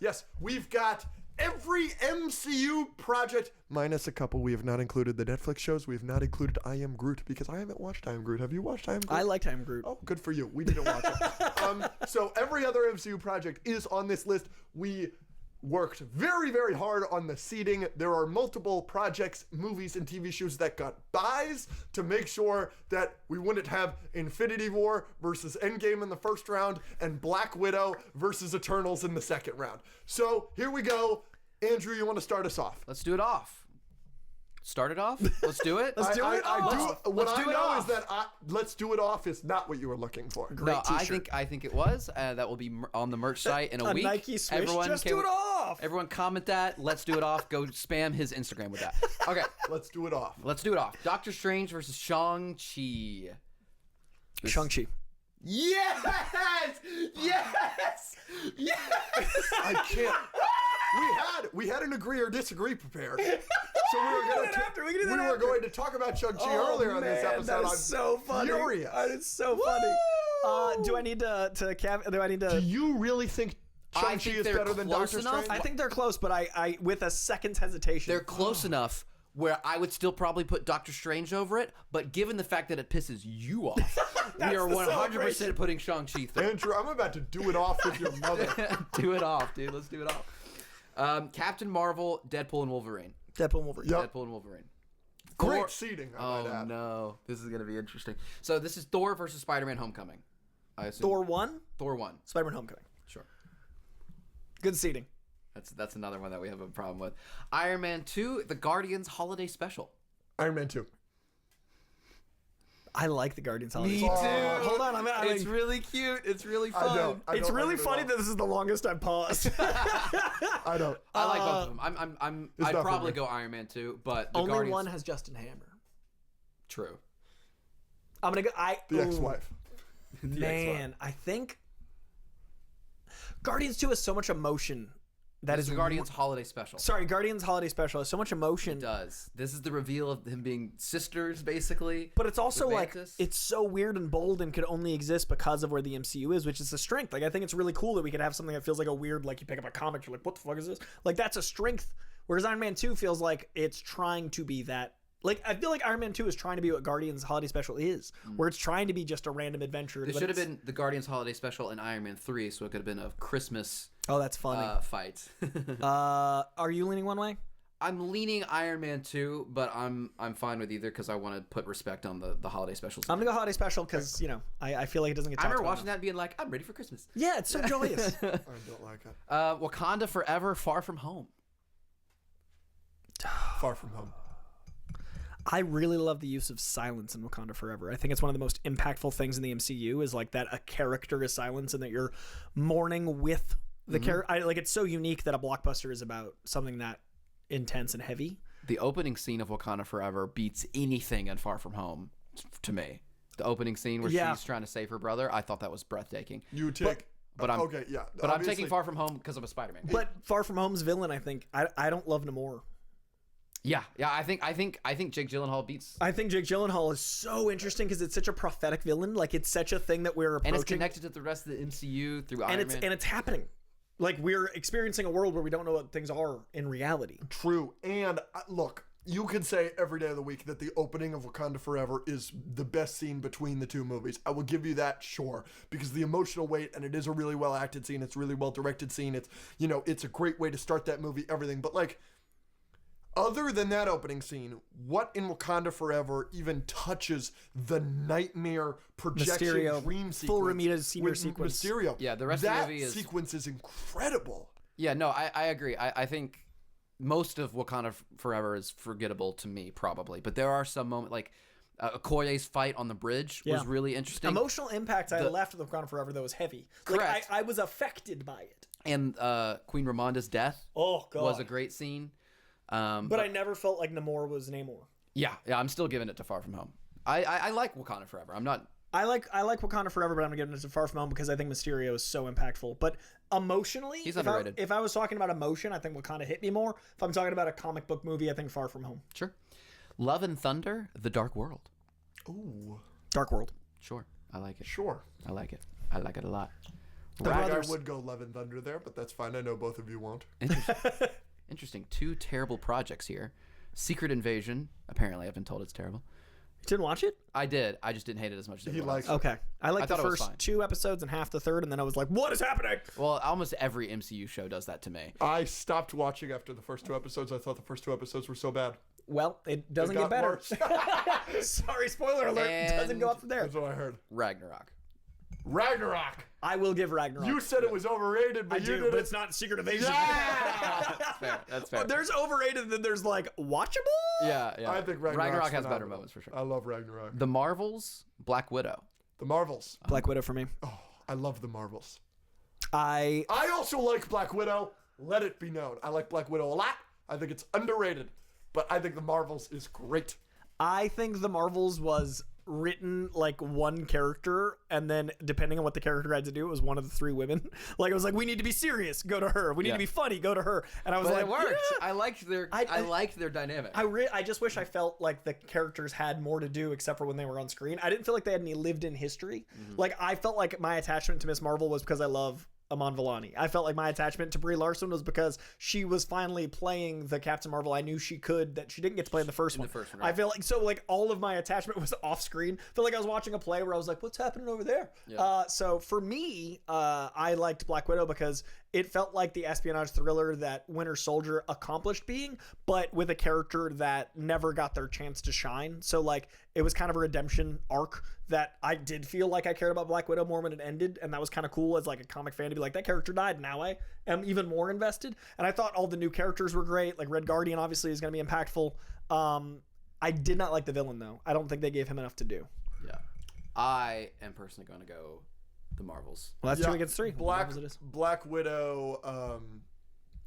Yes, we've got every MCU project, minus a couple. We have not included the Netflix shows. We have not included I Am Groot, because I haven't watched I Am Groot. Have you watched I Am Groot? I liked I Am Groot. Oh, good for you. We didn't watch it. So every other MCU project is on this list. We worked very, very hard on the seeding. There are multiple projects, movies, and TV shows that got buys to make sure that we wouldn't have Infinity War versus Endgame in the first round and Black Widow versus Eternals in the second round. So here we go. Andrew, you want to start us off? Let's do it off. Start it off? Let's do it? Let's do it off. What I know is that let's do it off is not what you were looking for. Great t-shirt. I think it was. That will be on the merch site in a week. Nike swish. Just do it off. Everyone comment that. Let's do it off. Go spam his Instagram with that. Okay. Let's do it off. Let's do it off. Doctor Strange versus Shang-Chi. Shang-Chi. Yes! Yes! Yes! I can't. We had an agree or disagree prepared. So we were going to talk about Shang-Chi earlier on this episode. That is so funny. Furious. That is so funny. Do I need to? Do you really think Shang-Chi is better than Doctor Strange? I think they're close, but I with a second's hesitation. They're close enough where I would still probably put Doctor Strange over it, but given the fact that it pisses you off, we are 100% putting Shang-Chi through. Andrew, I'm about to do it off with your mother. Do it off, dude. Let's do it off. Captain Marvel, Deadpool, and Wolverine. Deadpool and Wolverine. Yep. Deadpool and Wolverine. Great seating. Oh, no. This is going to be interesting. So this is Thor versus Spider-Man Homecoming. I assume. Thor 1? Thor 1. Spider-Man Homecoming. Sure. Good seating. That's another one that we have a problem with. Iron Man 2, The Guardians Holiday Special. Iron Man 2. I like the Guardians Holiday Me Special. too. Hold on. It's really cute. It's really fun. It's really funny that this is the longest I've paused. I don't. I like both of them. I'd not probably for me. go Iron Man 2, but the Only Guardians... one has Justin Hammer. True. I'm gonna go. The ex-wife. Man, I think Guardians 2 has so much emotion. That is the Guardians Holiday Special. Sorry, Guardians Holiday Special has so much emotion. It does. This is the reveal of him being sisters, basically. But it's also with like, Mantis. it's so weird and bold and could only exist because of where the MCU is, which is a strength. Like, I think it's really cool that we could have something that feels like a weird, like you pick up a comic, you're like, what the fuck is this? Like, that's a strength. Whereas Iron Man 2 feels like it's trying to be that. Like, I feel like Iron Man 2 is trying to be what Guardians Holiday Special is, where it's trying to be just a random adventure. It should have been the Guardians Holiday Special and Iron Man 3, so it could have been a Christmas Oh, that's funny. fight. Are you leaning one way? I'm leaning Iron Man 2, but I'm fine with either because I want to put respect on the holiday specials. I'm going to go Holiday Special because, you know, I feel like it doesn't get talked I remember about watching enough. that and being like, I'm ready for Christmas. Yeah, it's so joyous. I don't like it. Wakanda Forever, Far From Home. Far From Home. I really love the use of silence in Wakanda Forever. I think it's one of the most impactful things in the MCU is like that a character is silence and that you're mourning with the character. Like, it's so unique that a blockbuster is about something that intense and heavy. The opening scene of Wakanda Forever beats anything in Far From Home to me. The opening scene where she's trying to save her brother, I thought that was breathtaking. You take... But I'm okay, yeah. But I'm taking Far From Home because I'm a Spider-Man. But Far From Home's villain, I think, I don't love Namor. Yeah. I think Jake Gyllenhaal beats. I think Jake Gyllenhaal is so interesting because it's such a prophetic villain. Like, it's such a thing that we're approaching. And it's connected to the rest of the MCU through Iron Man. And it's happening. Like, we're experiencing a world where we don't know what things are in reality. True. And look, you could say every day of the week that the opening of Wakanda Forever is the best scene between the two movies. I will give you that, sure, because the emotional weight, and it is a really well acted scene. It's a really well directed scene. It's, you know, it's a great way to start that movie, everything. But like, other than that opening scene, what in Wakanda Forever even touches the nightmare projection Mysterio, dream sequence? full Ramita senior with sequence. Mysterio. Yeah, the rest of the movie is... That sequence is incredible. Yeah, no, I agree. I think most of Wakanda Forever is forgettable to me, probably. But there are some moments, like Okoye's fight on the bridge was really interesting. Emotional impact I left with Wakanda Forever, though, was heavy. Correct. Like, I was affected by it. And Queen Ramonda's death was a great scene. But I never felt like Namor was Namor. Yeah, I'm still giving it to Far From Home. I like Wakanda Forever. I'm not... I like Wakanda Forever, but I'm gonna give it to Far From Home because I think Mysterio is so impactful. But emotionally, he's underrated. If I was talking about emotion, I think Wakanda hit me more. If I'm talking about a comic book movie, I think Far From Home. Sure. Love and Thunder, The Dark World. Ooh. Dark World. Sure. I like it. Sure. I like it. I like it a lot. The I brothers. would go Love and Thunder there, but that's fine. I know both of you won't. Interesting. 2 terrible projects here. Secret Invasion. Apparently, I've been told it's terrible. You didn't watch it? I did. I just didn't hate it as much as He everyone likes else. it. Okay. I liked the thought it was first fine. 2 episodes and half the third, and then I was like, what is happening? Well, almost every MCU show does that to me. I stopped watching after the first 2 episodes. I thought the first 2 episodes were so bad. Well, it doesn't It get got better. worse. Sorry, spoiler alert. It doesn't And- go up from there. That's what I heard. Ragnarok. Ragnarok. I will give Ragnarok. You said it was overrated, but I you do, did but it. it's not Secret Invasion. Yeah! That's fair. That's fair. But there's overrated, and then there's like watchable. Yeah. I think Ragnarok has phenomenal. better moments for sure. I love Ragnarok. The Marvels, Black Widow. The Marvels. Black Widow for me. Oh, I love the Marvels. I I also like Black Widow. Let it be known. I like Black Widow a lot. I think it's underrated. But I think the Marvels is great. think the Marvels was written like one character, and then depending on what the character had to do, it was one of the 3 women. Like it was like, we need to be serious, go to her. We need to be funny, go to her. And I was But like, it worked. yeah. I liked their. I- I liked their dynamic. I just wish I felt like the characters had more to do except for when they were on screen. I didn't feel like they had any lived-in history. Like I felt like my attachment to Miss Marvel was because I love Amon Vellani. I felt like my attachment to Brie Larson was because she was finally playing the Captain Marvel I knew she could, that she didn't get to play in the first one. first one, I right. feel like like all of my attachment was off screen. I felt like I was watching a play where I was like, what's happening over there? So for me, I liked Black Widow because it felt like the espionage thriller that Winter Soldier accomplished being, but with a character that never got their chance to shine. So like it was kind of a redemption arc that I did feel like I cared about Black Widow more when it ended, and that was kind of cool as like a comic fan to be like, that character died, now I am even more invested. And I thought all the new characters were great. Like Red Guardian obviously is going to be impactful. I did not like the villain though. I don't think they gave him enough to do. Yeah. I am personally going to go the Marvels. Well, that's Yeah, 2 against 3. As it is. Black Widow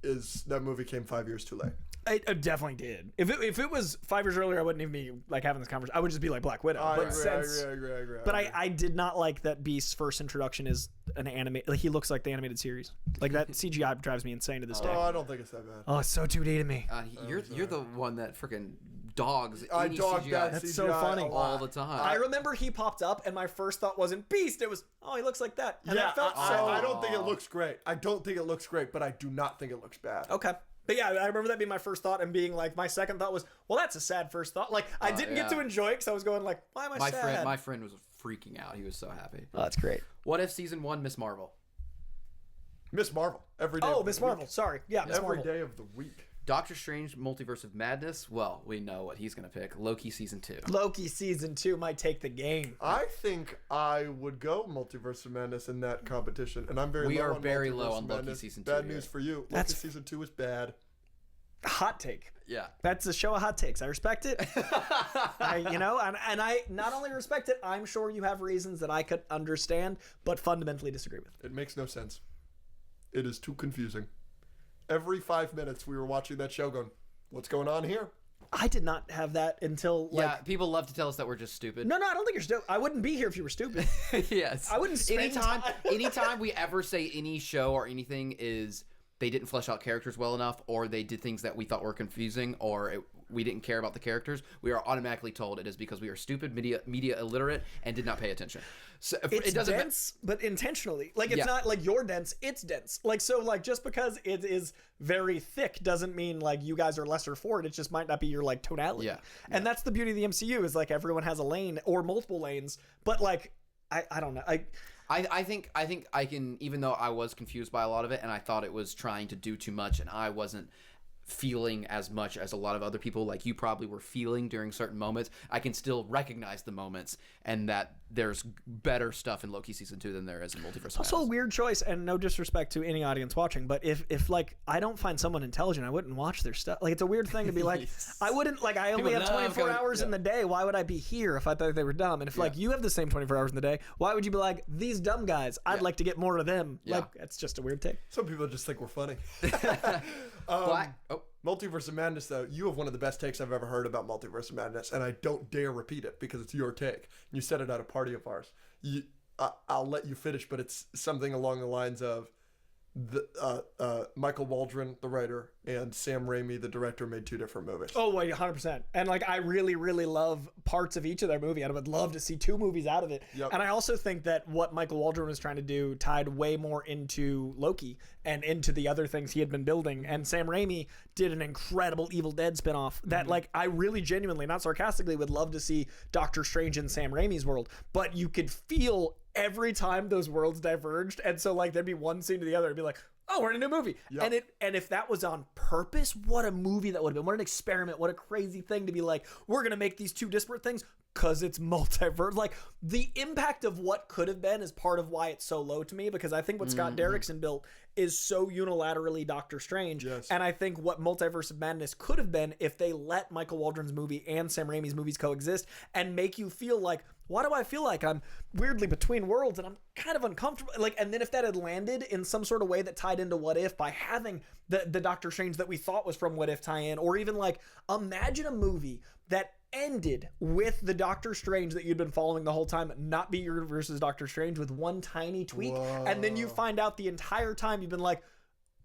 is that movie came 5 years too late. It definitely did. If it was 5 years earlier, I wouldn't even be like having this conversation. I would just be like Black Widow. I But agree. But I did not like that Beast's first introduction is an anime. Like he looks like the animated series. Like that CGI drives me insane to this day. Oh, I don't think it's that bad. Oh, it's so 2D to me. You're the one that freaking dogs. I any dog CGI that That's CGI so funny. a all lot. the time. I remember he popped up, and my first thought wasn't Beast. It was, oh, he looks like that. And Yeah, I felt I don't think it looks great. I don't think it looks great, but I do not think it looks bad. okay. But yeah, I remember that being my first thought, and being like, my second thought was, well, that's a sad first thought. Like, I didn't get yeah. to enjoy it because I was going like, why am I sad? My friend was freaking out. He was so happy. Oh, that's great. What if season 1 Miss Marvel? Miss Marvel every day. Oh, of the Miss week. Marvel. Sorry. Yeah, Miss Every Marvel. day of the week. Doctor Strange Multiverse of Madness? Well, we know what he's going to pick. Loki season 2. Loki season 2 might take the game. I think I would go Multiverse of Madness in that competition, and I'm very We low are on very Multiverse low of on Loki Madness. season 2 Bad here. news for you. That's- Loki season 2 is bad. Hot take. Yeah. That's a show of hot takes. I respect it. And I not only respect it, I'm sure you have reasons that I could understand, but fundamentally disagree with. It makes no sense. It is too confusing. Every 5 minutes we were watching that show going, what's going on here? I did not have that until like. Yeah, people love to tell us that we're just stupid. No, I don't think you're stupid. I wouldn't be here if you were stupid. Yes. I wouldn't spend anytime time- anytime we ever say any show or anything is they didn't flesh out characters well enough, or they did things that we thought were confusing, or we didn't care about the characters, we are automatically told it is because we are stupid, media illiterate, and did not pay attention. So It's it doesn't. dense, but intentionally. Like, it's Yeah. not like you're dense, it's dense. Like, so, like, just because it is very thick doesn't mean, like, you guys are lesser for it. It just might not be your, like, tonality. Yeah. And that's the beauty of the MCU is, like, everyone has a lane or multiple lanes. But, like, I don't know. I think I can, even though I was confused by a lot of it and I thought it was trying to do too much and I wasn't feeling as much as a lot of other people like you probably were feeling during certain moments, I can still recognize the moments and that there's better stuff in Loki season 2 than there is in Multiverse of Also a Madness. weird choice, and no disrespect to any audience watching, but if like I don't find someone intelligent, I wouldn't watch their stuff. Like, it's a weird thing to be like, I wouldn't, like, I only People have love 24 going- hours in yeah. the day. Why would I be here if I thought they were dumb? And if like you have the same 24 hours in the day, why would you be like, these dumb guys? I'd like to get more of them. Yeah. Like, that's just a weird take. Some people just think we're funny. Oh, Multiverse of Madness, though, you have one of the best takes I've ever heard about Multiverse of Madness, and I don't dare repeat it because it's your take. You said it at a party of ours. I'll let you finish, but it's something along the lines of, Michael Waldron, the writer, and Sam Raimi, the director, made 2 different movies. Oh, wait, 100%. And like, I really, really love parts of each of their movie, and I would love to see 2 movies out of it. Yep. And I also think that what Michael Waldron was trying to do tied way more into Loki and into the other things he had been building. And Sam Raimi did an incredible Evil Dead spinoff that, like, I really genuinely, not sarcastically, would love to see Doctor Strange in Sam Raimi's world. But you could feel every time those worlds diverged, and so like there'd be one scene to the other, it'd be like, oh, we're in a new movie. Yep. And if that was on purpose, what a movie that would have been. What an experiment. What a crazy thing to be like, we're going to make these 2 disparate things because it's multiverse. Like, the impact of what could have been is part of why it's so low to me, because I think what Scott Derrickson built is so unilaterally Doctor Strange. Yes. And I think what Multiverse of Madness could have been if they let Michael Waldron's movie and Sam Raimi's movies coexist and make you feel like, why do I feel like I'm weirdly between worlds and I'm kind of uncomfortable? Like, and then if that had landed in some sort of way that tied into What If by having the Doctor Strange that we thought was from What If tie in, or even like, imagine a movie that ended with the Doctor Strange that you'd been following the whole time not be your versus Doctor Strange with one tiny tweak. Whoa. And then you find out the entire time you've been like,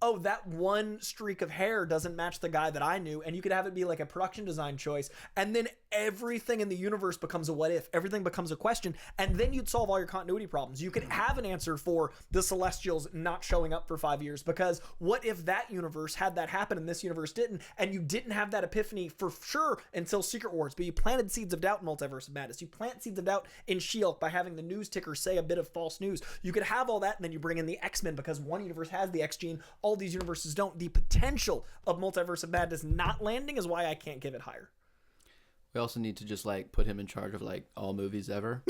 oh, that one streak of hair doesn't match the guy that I knew, and you could have it be like a production design choice, and then everything in the universe becomes a what if, everything becomes a question, and then you'd solve all your continuity problems. You could have an answer for the Celestials not showing up for 5 years, because what if that universe had that happen and this universe didn't, and you didn't have that epiphany for sure until Secret Wars, but you planted seeds of doubt in Multiverse of Madness. You plant seeds of doubt in She-Hulk by having the news ticker say a bit of false news. You could have all that, and then you bring in the X-Men because one universe has the X gene, all these universes don't. The potential of Multiverse of Madness not landing is why I can't give it higher. We also need to just like put him in charge of like all movies ever.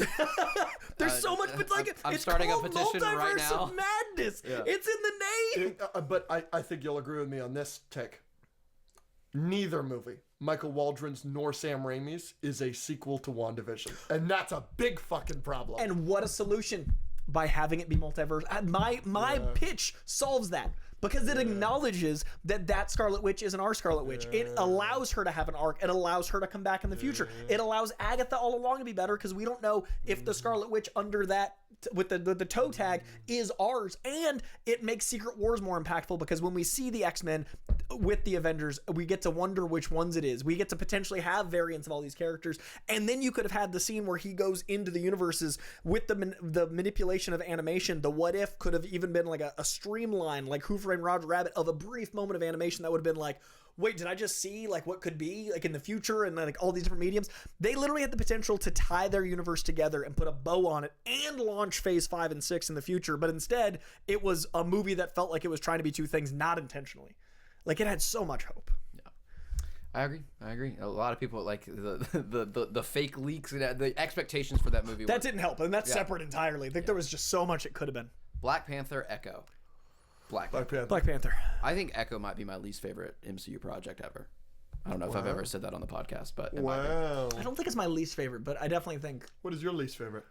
There's so much, but like I'm it's starting called a petition Multiverse right now. of Madness. Yeah. It's in the name. But I think you'll agree with me on this take. Neither movie, Michael Waldron's nor Sam Raimi's, is a sequel to WandaVision, and that's a big fucking problem. And what a solution by having it be multiverse. My pitch solves that. Because it acknowledges that Scarlet Witch isn't our Scarlet Witch. It allows her to have an arc. It allows her to come back in the future. It allows Agatha all along to be better, because we don't know if the Scarlet Witch under that with the toe tag is ours. And it makes Secret Wars more impactful, because when we see the X-Men with the Avengers, we get to wonder which ones it is. We get to potentially have variants of all these characters. And then you could have had the scene where he goes into the universes with the manipulation of animation. The what if could have even been like a streamline, like Who Framed Roger Rabbit, of a brief moment of animation that would have been like, wait, did I just see like what could be like in the future, and like all these different mediums? They literally had the potential to tie their universe together and put a bow on it and launch phase 5 and 6 in the future. But instead it was a movie that felt like it was trying to be 2 things, not intentionally. Like, it had so much hope. Yeah, I agree. A lot of people like the fake leaks and the expectations for that movie. That didn't help, and that's separate entirely. I think there was just so much it could have been. Black Panther, Echo. Black Panther. I think Echo might be my least favorite MCU project ever. I don't know if I've ever said that on the podcast, but it might be. I don't think it's my least favorite, but I definitely think. What is your least favorite?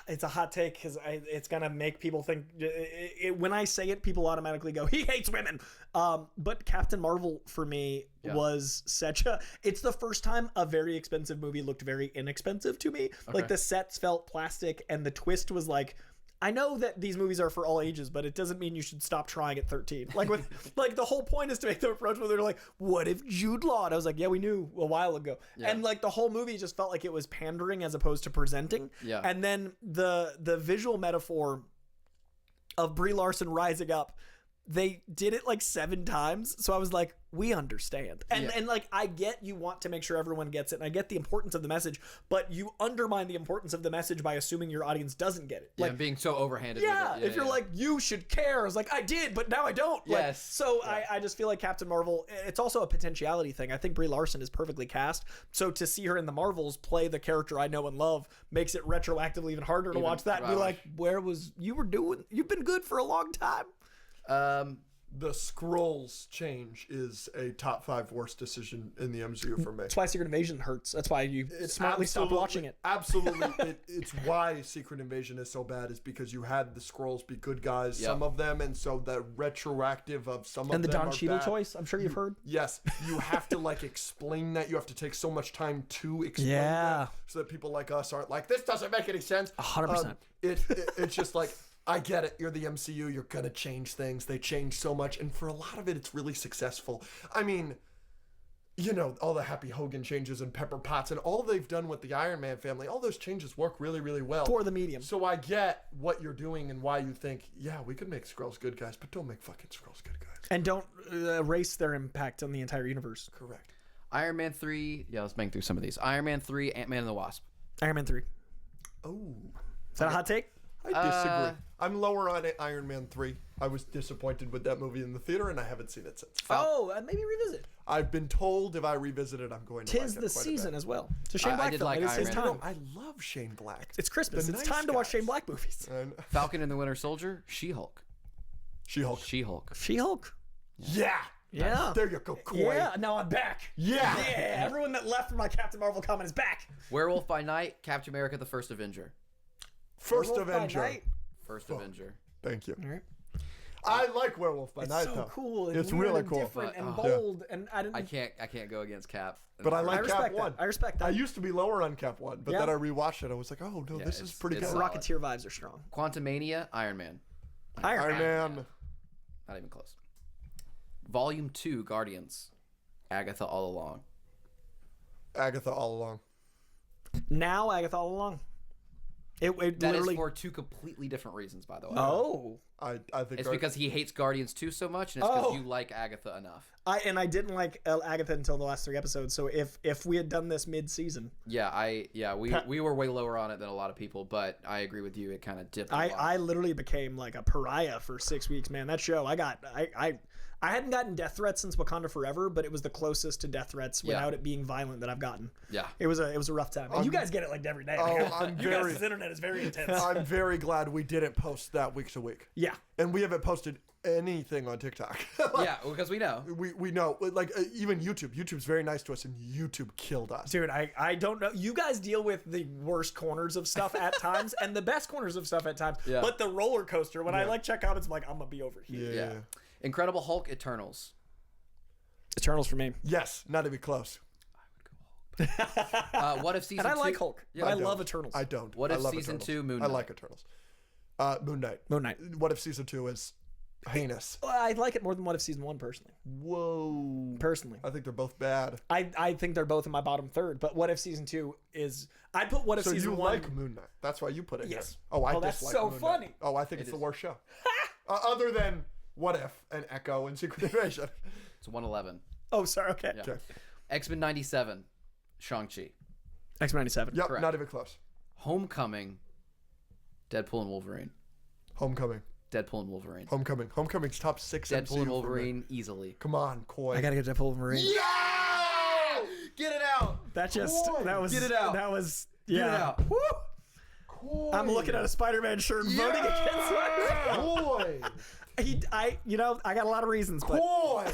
It's a hot take, because it's gonna make people think. When I say it, people automatically go, "He hates women." But Captain Marvel for me was such a. It's the first time a very expensive movie looked very inexpensive to me. Okay. Like, the sets felt plastic, and the twist was like, I know that these movies are for all ages, but it doesn't mean you should stop trying at 13. Like, with like, the whole point is to make the approach where they're like, what if Jude Law? And I was like, yeah, we knew a while ago. Yeah. And like, the whole movie just felt like it was pandering as opposed to presenting. Yeah. And then the visual metaphor of Brie Larson rising up, they did it like 7 times. So I was like, we understand. And like, I get you want to make sure everyone gets it, and I get the importance of the message, but you undermine the importance of the message by assuming your audience doesn't get it. Like, being so overhanded. Yeah, if you're like, you should care. I was like, I did, but now I don't. Like, yes. So I just feel like Captain Marvel, it's also a potentiality thing. I think Brie Larson is perfectly cast. So to see her in the Marvels play the character I know and love makes it retroactively even harder to watch that and be like, you've been good for a long time. The Skrulls change is a top 5 worst decision in the MCU for me. That's why Secret Invasion hurts. That's why you smartly stopped watching it. Absolutely. It's why Secret Invasion is so bad, is because you had the Skrulls be good guys, some of them, and so the retroactive of some of them. And the Don Cheadle choice, I'm sure you've heard. Yes. You have to like explain that. You have to take so much time to explain that, so that people like us aren't like, this doesn't make any sense. 100%. It's just like, I get it. You're the MCU. You're going to change things. They change so much. And for a lot of it, it's really successful. I mean, you know, all the Happy Hogan changes and Pepper Potts and all they've done with the Iron Man family, all those changes work really, really well. For the medium. So I get what you're doing and why you think, yeah, we could make Skrulls good guys, but don't make fucking Skrulls good guys. And don't erase their impact on the entire universe. Correct. Iron Man 3. Yeah, let's bang through some of these. Iron Man 3, Ant-Man and the Wasp. Iron Man 3. Oh. Is that a hot take? I disagree. I'm lower on Iron Man 3. I was disappointed with that movie in the theater, and I haven't seen it since. Maybe revisit. I've been told if I revisit it, I'm going to like Tis it the quite a season bit. as well. It's a Shane I Black did film. like It is Iron his Man. time. No, I love Shane Black. It's Christmas. The It's nice time to watch guys. Shane Black movies. And Falcon and the Winter Soldier. She-Hulk. She-Hulk. She-Hulk. She-Hulk. Yeah. Yeah. There you go, Coy. Yeah. Now I'm back. Yeah. Yeah. Everyone that left from my Captain Marvel comment is back. Werewolf by Night. Captain America: The First Avenger. First Werewolf by Avenger. Night. First Avenger. Thank you. All right. I like Werewolf by It's Night, so though. cool. And It's weird really and cool. different and But, bold. And I didn't. I can't go against Cap. But I like I respect Cap 1. that. I respect that. I used to be lower on Cap 1, but Yeah. then I rewatched it. I was like, oh, no, Yeah, this is it's- pretty it's good. solid. Rocketeer vibes are strong. Quantumania. Iron Man. Iron Man. Not even close. Volume 2. Guardians. Agatha all along. Agatha all along. Now Agatha all along. It That literally. is for two completely different reasons, by the way. Oh. I think It's because he hates Guardians 2 so much, and it's because you like Agatha enough. I didn't like Agatha until the last 3 episodes. So if we had done this mid-season, We were way lower on it than a lot of people, but I agree with you. It kind of dipped. A lot. I literally became like a pariah for 6 weeks, man. That show, I hadn't gotten death threats since Wakanda Forever, but it was the closest to death threats without it being violent that I've gotten. Yeah. It was a rough time. And you guys get it like every day. Oh, I'm you very- guys' internet is very intense. I'm very glad we didn't post that week to week. Yeah. And we haven't posted anything on TikTok. Yeah, because we know. We know. Like, even YouTube. YouTube's very nice to us, and YouTube killed us. Dude, I don't know. You guys deal with the worst corners of stuff at times and the best corners of stuff at times. Yeah. But the roller coaster, when I check comments, I'm like, I'm going to be over here. Yeah. Incredible Hulk Eternals. Eternals for me. Yes, not even close. What if season And I 2? like Hulk. Yeah, I I love Eternals. I don't. What I if love season Eternals. 2 Moon I Knight? like Eternals. Moon Knight. Moon Knight. What if season 2 is heinous? I like it more than What If Season 1, personally. Whoa. Personally. I think they're both bad. I think they're both in my bottom third, but What If Season 2 is... I'd put What If So Season you 1... like Moon Knight. That's why you put it Yes. here. Oh, I Oh, that's dislike so Moon Knight. funny. Oh, I think it's the worst show. Other than What If and Echo and Secret Invasion. It's 111. Oh, sorry, okay. Yeah. Okay. X-Men 97. Shang-Chi. X-Men 97. Yep, Correct. not even close. Homecoming. Deadpool and Wolverine. Homecoming. Deadpool and Wolverine. Homecoming. Homecoming's top 6 Deadpool MCU and for me. Wolverine easily. Come on, Coy. I gotta get Deadpool Wolverine. Yeah! Get it out. That was... Get it out. That was... Get Yeah. it out. Woo! Coy. I'm looking at a Spider-Man shirt and voting against it. Coy. I got a lot of reasons, but... Coy.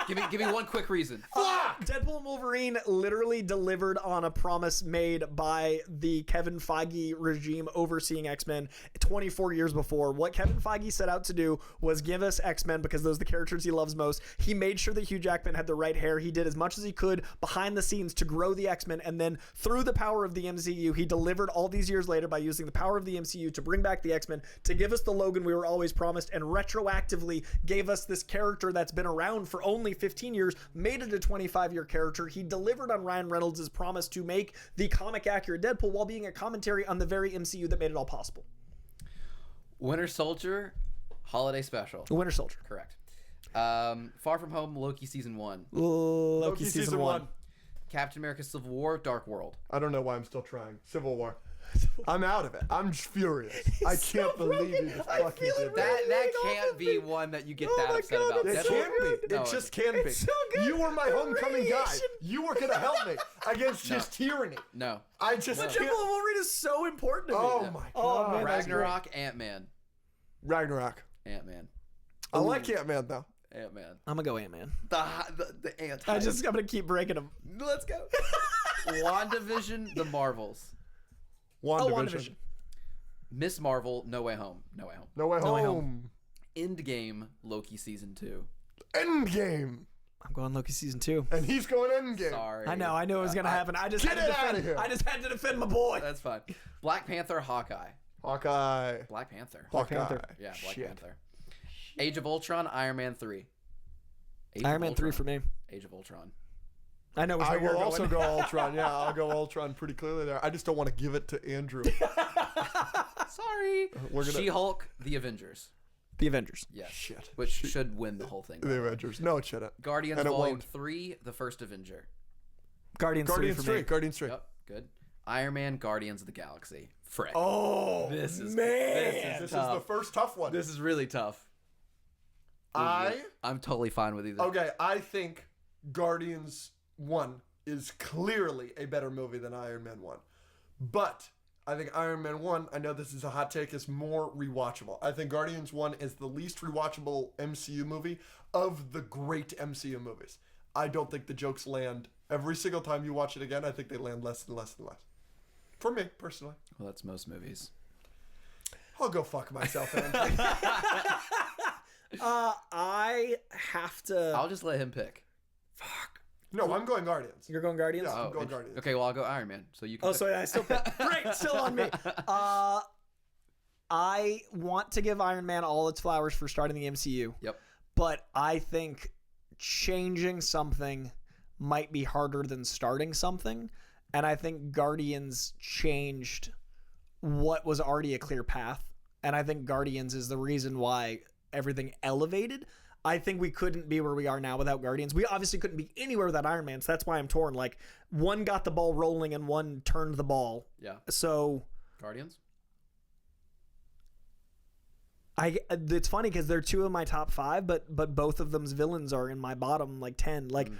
Give me one quick reason. Deadpool and Wolverine literally delivered on a promise made by the Kevin Feige regime overseeing X-Men 24 years before. What Kevin Feige set out to do was give us X-Men because those are the characters he loves most. He made sure that Hugh Jackman had the right hair. He did as much as he could behind the scenes to grow the X-Men, and then through the power of the MCU, he delivered all these years later by using the power of the MCU to bring back the X-Men, to give us the Logan we were always promised, and retroactively gave us this character that's been around for only 15 years, made it a 25-year character. He delivered on Ryan Reynolds' promise to make the comic accurate Deadpool while being a commentary on the very MCU that made it all possible. Winter Soldier. Holiday special. Winter Soldier. Correct. Far From Home. Loki season 1. Loki season 1. Captain America Civil War. Dark World. I don't know why I'm still trying. Civil War. I'm out of it. I'm just furious. I can't believe he just I fucking feel it did breaking that. That off can't of be me. one that you get Oh that my upset God, about. it's It so can be. good. No, It just can be. It's so good. You were my homecoming guy. Radiation. You were gonna help me against just tyranny. No. I just But can't. Deadpool and Wolverine is so important to me. Oh my Oh, god. man, that's Ragnarok. Ant-Man. Ragnarok. Ant-Man. I like Ant-Man though. Ant-Man. I'm gonna go Ant-Man. The ant. I'm gonna keep breaking them. Let's go. WandaVision. The Marvels. WandaVision. Miss Marvel. No Way Home. No Way Home. No Way No Way Home. Endgame. Loki season 2. Endgame. I'm going Loki season 2. And he's going Endgame. Sorry. I know it was gonna happen. I just Get had to it outta defend. here. I just had to defend my boy. That's fine. Black Panther. Hawkeye. Hawkeye. Black Panther. Black Hawkeye. Panther. Yeah, Black Shit. Panther. Age of Ultron, Iron Man 3. Iron Man 3 for me. Age of Ultron. I know which I way you're will also going. go Ultron. Yeah, I'll go Ultron pretty clearly there. I just don't want to give it to Andrew. Sorry. We're gonna- She-Hulk, The Avengers. The Avengers. Yes. Shit. Which should win the whole thing. The Avengers. No, it shouldn't. Guardians And it Volume won't. 3, The First Avenger. Guardians 3 Guardians for 3. me. Guardians 3. Yep, good. Iron Man, Guardians of the Galaxy. Frick. Oh, This is- man. This tough. is the first tough one. This is really tough. I'm totally fine with either. Okay, I think Guardians 1 is clearly a better movie than Iron Man 1. But I think Iron Man 1, I know this is a hot take, is more rewatchable. I think Guardians 1 is the least rewatchable MCU movie of the great MCU movies. I don't think the jokes land every single time you watch it again. I think they land less and less and less. For me, personally. Well, that's most movies. I'll go fuck myself, Andrew. I have to. I'll just let him pick. No, I'm going Guardians. You're going Guardians? Yeah, I'm going Guardians. Okay, well, I'll go Iron Man. So you can Oh, pick. so I still pick. Great, still on me. I want to give Iron Man all its flowers for starting the MCU. Yep. But I think changing something might be harder than starting something. And I think Guardians changed what was already a clear path. And I think Guardians is the reason why everything elevated. I think we couldn't be where we are now without Guardians. We obviously couldn't be anywhere without Iron Man, so that's why I'm torn. Like, one got the ball rolling and one turned the ball. Yeah. So Guardians? it's funny because they're two of my top 5, but both of them's villains are in my bottom like 10. Like,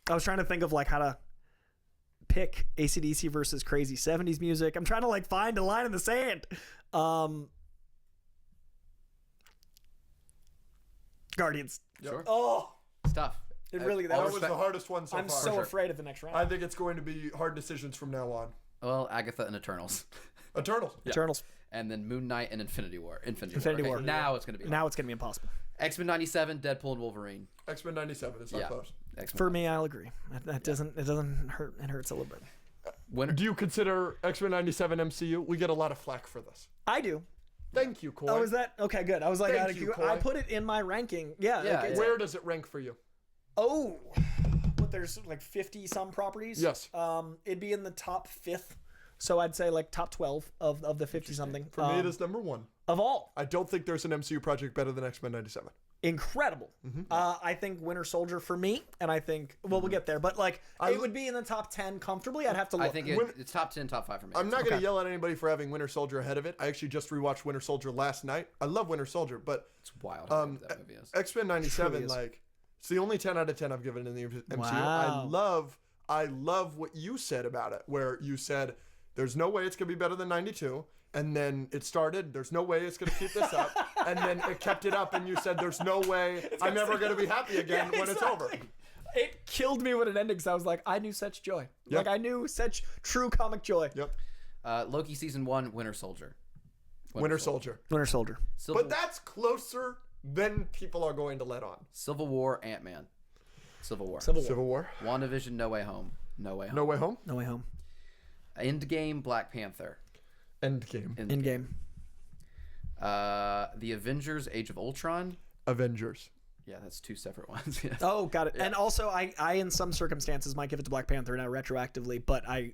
I was trying to think of like how to pick AC/DC versus crazy 70s music. I'm trying to like find a line in the sand. Guardians. Sure. Oh, It's tough. it really That that was was. the hardest one so I'm far. so afraid of the next round. I think it's going to be hard decisions from now on. Well, Agatha and Eternals. Eternals. Eternals. And then Moon Knight and Infinity War. Infinity War. Now it's going to be Now it's gonna be impossible. X-Men 97, Deadpool and Wolverine. X-Men 97 is not Yeah. close. X-Men. For me, I'll agree. That doesn't. It doesn't hurt. It hurts a little bit. Winner. Do you consider X-Men 97 MCU? We get a lot of flack for this. I do. Thank you, Coy. Oh, is that okay? Good. I was like, Thank you, Coy. I put it in my ranking. Yeah. Yeah, like, it's- Where does it rank for you? Oh, but there's like 50 some properties. Yes. It'd be in the top 5th. So I'd say like top 12 of the 50 something. For me, it is number 1. Of all. I don't think there's an MCU project better than X-Men 97. Incredible. I think Winter Soldier for me, and I think we'll get there, but like it would be in the top 10 comfortably. I'd have to look. I think it's top 10, top 5 for me. I'm not going to yell at anybody for having Winter Soldier ahead of it. I actually just rewatched Winter Soldier last night. I love Winter Soldier, but It's wild how good that movie is. X-Men 97, Truly is. like, it's the only 10 out of 10 I've given in the MCU. Wow. I love what you said about it, where you said, there's no way it's going to be better than 92. And then it started, there's no way it's going to keep this up. And then it kept it up, and you said, there's no way I'm ever going to be happy again when it's over. It killed me when it ended because I was like, I knew such joy. Yep. Like I knew such true comic joy. Yep. Loki season 1, Winter Soldier. Winter Soldier. Winter Soldier. But that's closer than people are going to let on. Civil War, Ant-Man. Civil War. Civil War. WandaVision, No Way Home. No Way Home. No Way Home. No Way Home. Endgame, Black Panther. Endgame. Endgame. The Avengers, Age of Ultron. Avengers. Yeah, that's 2 separate ones. Yes. Oh, got it. And also, I in some circumstances might give it to Black Panther now retroactively, but I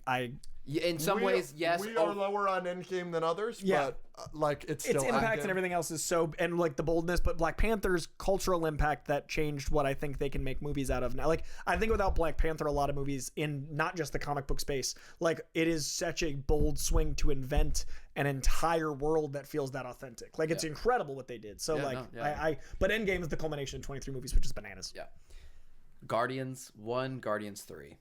Yeah, in some ways, yes. We are lower on Endgame than others, Yeah. but like it's still its impact Endgame. and everything else is so, and like the boldness, but Black Panther's cultural impact that changed what I think they can make movies out of now. Like I think without Black Panther, a lot of movies in not just the comic book space, like it is such a bold swing to invent an entire world that feels that authentic. Like it's incredible what they did. So but Endgame is the culmination of 23 movies, which is bananas. Yeah. Guardians 1, Guardians 3.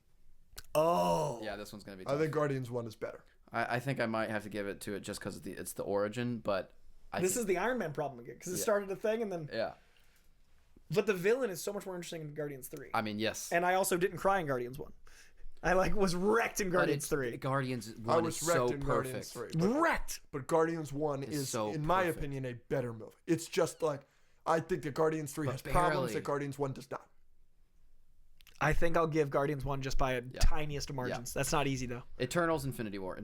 Oh. Yeah, this one's gonna be I tough. think Guardians 1 is better. I think I might have to give it to it just because it's the origin, but This is the Iron Man problem again, because it started a thing and then. yeah. But the villain is so much more interesting in Guardians 3. I mean, yes. And I also didn't cry in Guardians 1. I like was wrecked in But Guardians it's- 3. Guardians I 1 was is wrecked so in Guardians perfect. 3. Wrecked. But Guardians 1 is, so in my perfect. opinion, a better movie. It's just like, I think that Guardians 3 has But problems barely. that Guardians 1 does not. I think I'll give Guardians 1 just by a tiniest of margins. That's not easy though. Eternals, Infinity War.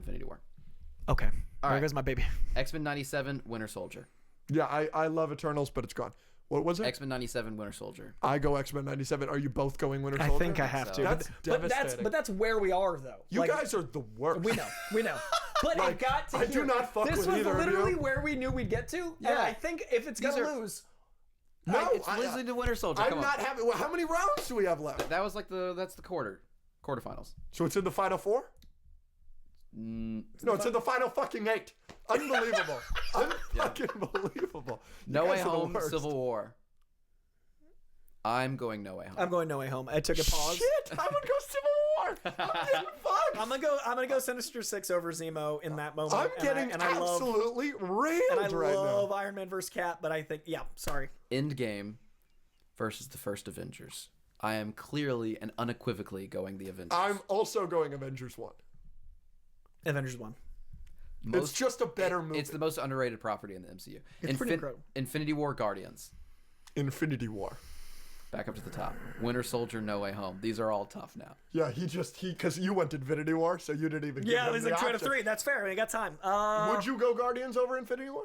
Okay. All There right. goes my baby. X-Men 97, Winter Soldier. Yeah, I love Eternals, but it's gone. What was it? X-Men 97, Winter Soldier. I go X-Men 97. Are you both going Winter I Soldier? think I have to. That's devastating. But that's where we are, though. You Like, guys are the worst. We know. But Like, it got to I here. do not fuck this with was either of literally you. where we knew we'd get to. Yeah. And I think if it's gonna lose, No, It's literally the Winter Soldier. I'm Come on. not having. Well, how many rounds do we have left? That was like that's the quarterfinals. So it's in the final 4? No, it's in the final fucking 8. Unbelievable. Unfucking believable. You No guys Way are the Home, worst. Civil War. I'm going No Way Home. I'm going No Way Home. I took a pause. Shit, I would go Civil War. I'm getting fucked. I'm gonna go Sinister Six over Zemo in that moment. I'm getting and I love, absolutely railed and I right love now. Iron Man vs. Cap, but I think sorry. Endgame versus the first Avengers. I am clearly and unequivocally going the Avengers. I'm also going Avengers 1. Avengers 1. It's just a better movie. It's the most underrated property in the MCU. It's pretty incredible. Infinity War, Guardians. Infinity War. Back up to the top. Winter Soldier, No Way Home. These are all tough now. Yeah, because you went Infinity War, so you didn't even give Yeah, them it was the like 2 out of option. 3. That's fair. We got time. Would you go Guardians over Infinity War?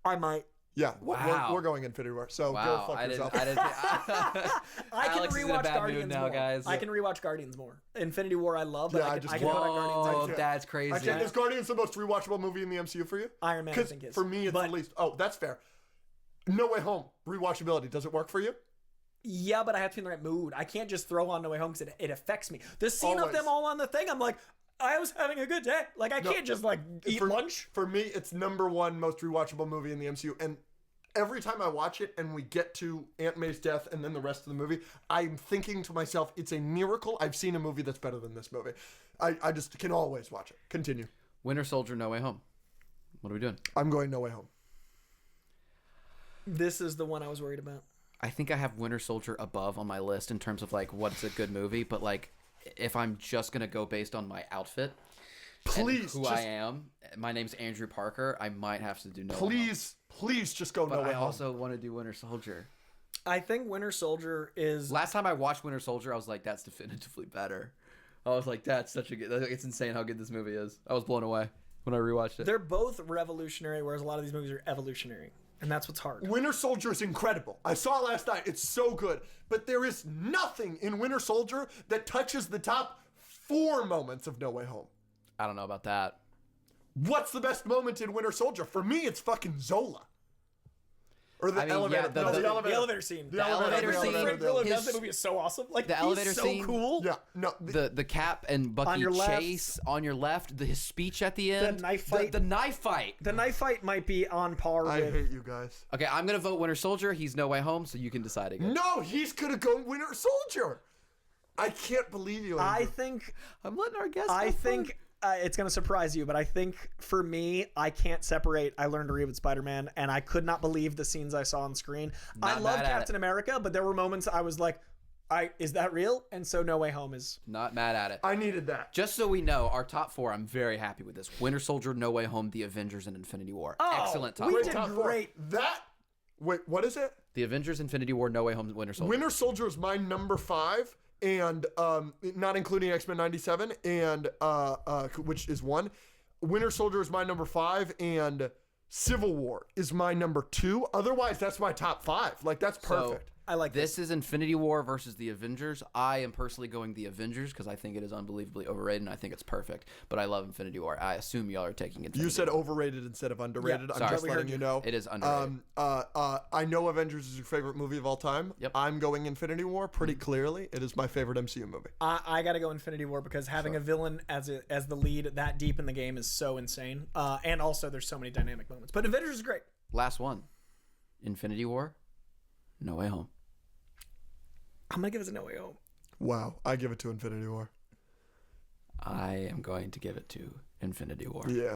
I might. Yeah, Wow. we're going Infinity War. So Wow, go fuck yourself. I didn't I can Alex is in a rewatch bad mood Guardians now, more. guys. I can rewatch Guardians more. Infinity War I love, but Yeah, I I just can put on Guardians. Whoa, can't. that's crazy. I can't. Is Guardians the most rewatchable movie in the MCU for you? Iron Man, I think, is. For me, it's But- the least. Oh, that's fair. No Way Home rewatchability. Does it work for you? Yeah, but I have to be in the right mood. I can't just throw on No Way Home because it affects me. The scene of Always. them all on the thing, I'm like, I was having a good day. Like, I can't just, like, eat lunch. For me, it's #1 most rewatchable movie in the MCU. And every time I watch it and we get to Aunt May's death and then the rest of the movie, I'm thinking to myself, it's a miracle I've seen a movie that's better than this movie. I just can always watch it. Continue. Winter Soldier, No Way Home. What are we doing? I'm going No Way Home. This is the one I was worried about. I think I have Winter Soldier above on my list in terms of like what's a good movie, but like if I'm just gonna go based on my outfit, Please, and who I am, my name's Andrew Parker, I might have to do No Way Home. Please just go But No Way I Home. also want to do Winter Soldier. I think Winter Soldier is... Last time I watched Winter Soldier, I was like, that's definitively better. I was like, that's such a good... It's insane how good this movie is. I was blown away when I rewatched it. They're both revolutionary, whereas a lot of these movies are evolutionary. And that's what's hard. Winter Soldier is incredible. I saw it last night. It's so good. But there is nothing in Winter Soldier that touches the top 4 moments of No Way Home. I don't know about that. What's the best moment in Winter Soldier? For me, it's fucking Zola. Or the I mean, elevator. yeah, the- no, the- the elevator. The elevator scene. The elevator scene. Frank Grillo does His- that movie is so awesome. Like, the elevator he's so scene- cool. Yeah, no. The Cap and Bucky On your left. chase on your left, his speech at the end. knife fight. The knife fight. The knife fight might be on par I with... hate you guys. Okay, I'm going to vote Winter Soldier. He's No Way Home, so you can decide again. No, he's gonna go Winter Soldier. I can't believe you. I Andrew. think... I'm letting our guests I have think... fun. It's going to surprise you, but I think for me, I can't separate I Learned to Read with Spider-Man, and I could not believe the scenes I saw on screen. I Not love mad at Captain it. America, but there were moments I was like, is that real? And so No Way Home is... Not mad at it. I needed that. Just so we know, our top 4, I'm very happy with this. Winter Soldier, No Way Home, The Avengers, and Infinity War. Excellent top we 4. did Top 4. great. That. Wait, what is it? The Avengers, Infinity War, No Way Home, Winter Soldier. Winter Soldier is my #5, and not including X-Men 97, and which is 1. Winter Soldier is my #5, and Civil War is my #2. Otherwise, that's my top 5. Like, that's perfect. I like This is Infinity War versus the Avengers. I am personally going the Avengers because I think it is unbelievably overrated and I think it's perfect. But I love Infinity War. I assume y'all are taking Infinity You said War. overrated instead of underrated. Yeah, I'm sorry. just We letting heard you you. know. It is underrated. I know Avengers is your favorite movie of all time. Yep. I'm going Infinity War pretty clearly. It is my favorite MCU movie. I got to go Infinity War because having a villain as the lead that deep in the game is so insane. And also, there's so many dynamic moments. But Avengers is great. Last one. Infinity War, No Way Home. I'm going to give it to No Way Home. Wow. I give it to Infinity War. I am going to give it to Infinity War. Yeah.